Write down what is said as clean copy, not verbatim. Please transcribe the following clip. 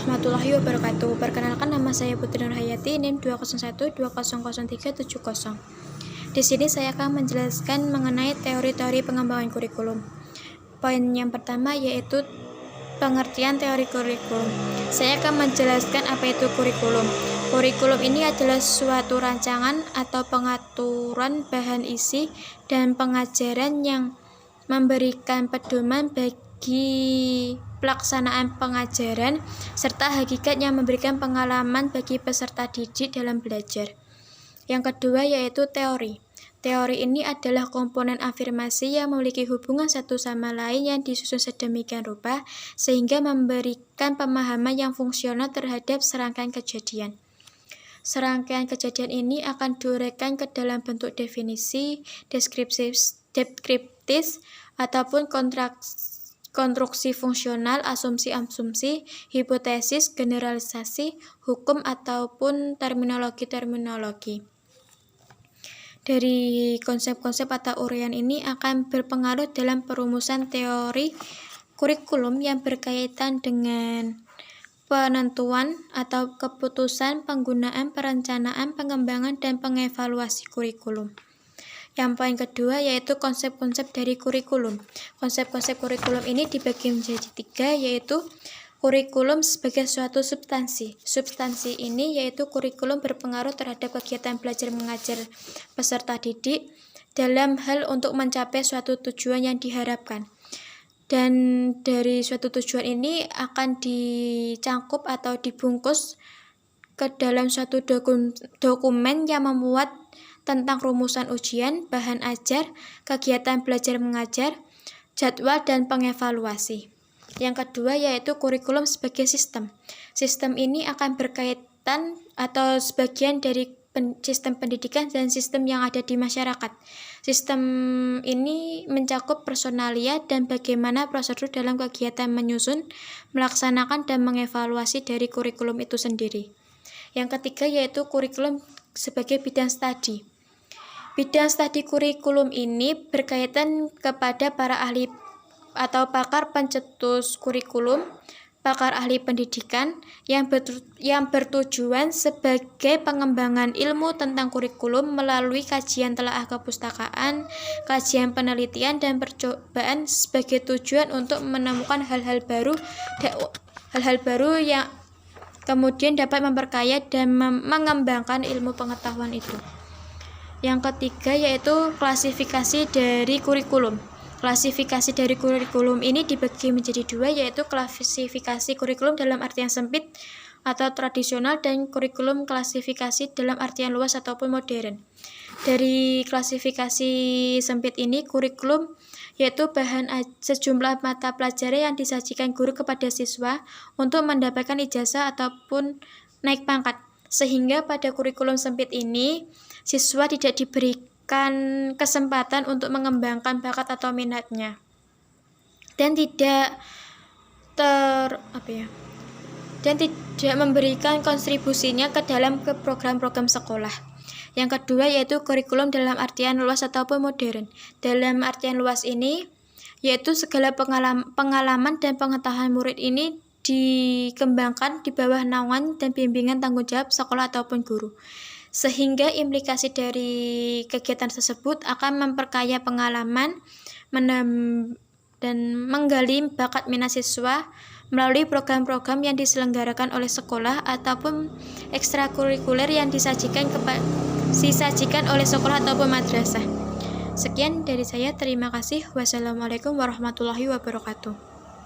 warahmatullahi wabarakatuh. Perkenalkan, nama saya Putri Nurhayati, NIM 20120030770. Di sini saya akan menjelaskan mengenai teori-teori pengembangan kurikulum. Poin yang pertama yaitu pengertian teori kurikulum. Saya akan menjelaskan apa itu kurikulum. Kurikulum ini adalah suatu rancangan atau pengaturan bahan isi dan pengajaran yang memberikan pedoman bagi pelaksanaan pengajaran serta hakikat yang memberikan pengalaman bagi peserta didik dalam belajar. Yang kedua yaitu teori. Teori ini adalah komponen afirmasi yang memiliki hubungan satu sama lain yang disusun sedemikian rupa sehingga memberikan pemahaman yang fungsional terhadap serangkaian kejadian. Serangkaian kejadian ini akan diuraikan ke dalam bentuk definisi, deskriptif, ataupun konstruksi fungsional, asumsi-asumsi, hipotesis, generalisasi, hukum, ataupun terminologi-terminologi. Dari konsep-konsep atau uraian ini akan berpengaruh dalam perumusan teori kurikulum yang berkaitan dengan penentuan atau keputusan penggunaan, perencanaan, pengembangan, dan pengevaluasi kurikulum. Yang poin kedua yaitu konsep-konsep dari kurikulum. Konsep-konsep kurikulum ini dibagi menjadi 3, yaitu kurikulum sebagai suatu substansi. Substansi ini yaitu kurikulum berpengaruh terhadap kegiatan belajar mengajar peserta didik dalam hal untuk mencapai suatu tujuan yang diharapkan. Dan dari suatu tujuan ini akan dicangkup atau dibungkus ke dalam suatu dokumen yang memuat tentang rumusan ujian, bahan ajar, kegiatan belajar mengajar, jadwal, dan pengevaluasi. Yang kedua yaitu kurikulum sebagai sistem. Sistem ini akan berkaitan atau sebagian dari sistem pendidikan dan sistem yang ada di masyarakat. Sistem ini mencakup personalia dan bagaimana prosedur dalam kegiatan menyusun, melaksanakan, dan mengevaluasi dari kurikulum itu sendiri. Yang ketiga yaitu kurikulum sebagai bidang studi. Bidang studi kurikulum ini berkaitan kepada para ahli atau pakar pencetus kurikulum, pakar ahli pendidikan yang bertujuan sebagai pengembangan ilmu tentang kurikulum melalui kajian telaah kepustakaan, kajian penelitian, dan percobaan sebagai tujuan untuk menemukan hal-hal baru yang kemudian dapat memperkaya dan mengembangkan ilmu pengetahuan itu. Yang ketiga yaitu klasifikasi dari kurikulum. Klasifikasi dari kurikulum ini dibagi menjadi 2, yaitu klasifikasi kurikulum dalam artian sempit atau tradisional dan kurikulum klasifikasi dalam artian luas ataupun modern. Dari klasifikasi sempit ini, kurikulum yaitu bahan sejumlah mata pelajaran yang disajikan guru kepada siswa untuk mendapatkan ijazah ataupun naik pangkat. Sehingga pada kurikulum sempit ini, siswa tidak diberikan kesempatan untuk mengembangkan bakat atau minatnya dan tidak memberikan kontribusinya ke dalam program-program sekolah. Yang kedua yaitu kurikulum dalam artian luas ataupun modern. Dalam artian luas ini yaitu segala pengalaman dan pengetahuan murid ini dikembangkan di bawah naungan dan bimbingan tanggung jawab sekolah ataupun guru. Sehingga implikasi dari kegiatan tersebut akan memperkaya pengalaman dan menggali bakat minat siswa melalui program-program yang diselenggarakan oleh sekolah ataupun ekstrakurikuler yang disajikan oleh sekolah ataupun madrasah. Sekian dari saya, terima kasih. Wassalamualaikum warahmatullahi wabarakatuh.